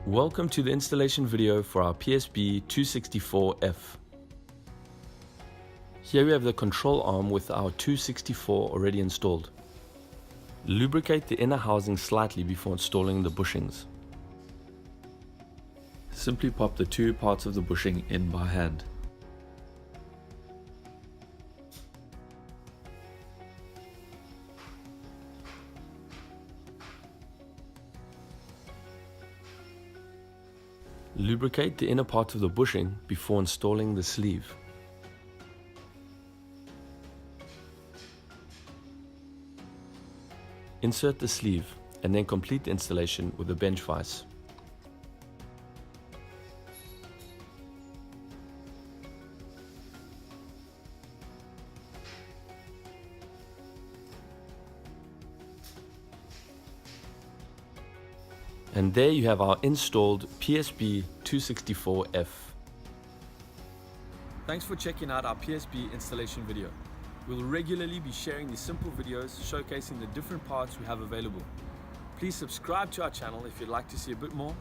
Welcome to the installation video for our PSB 264F. Here we have the control arm with our 264 already installed. Lubricate the inner housing slightly before installing the bushings. Simply pop the two parts of the bushing in by hand. Lubricate the inner part of the bushing before installing the sleeve. Insert the sleeve and then complete the installation with a bench vise. And there you have our installed PSB 264F. Thanks for checking out our PSB installation video. We'll regularly be sharing these simple videos showcasing the different parts we have available. Please subscribe to our channel if you'd like to see a bit more.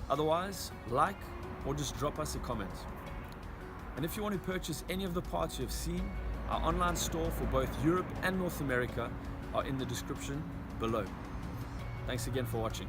Otherwise, like or just drop us a comment. And if you want to purchase any of the parts you have seen, our online store for both Europe and North America are in the description below. Thanks again for watching.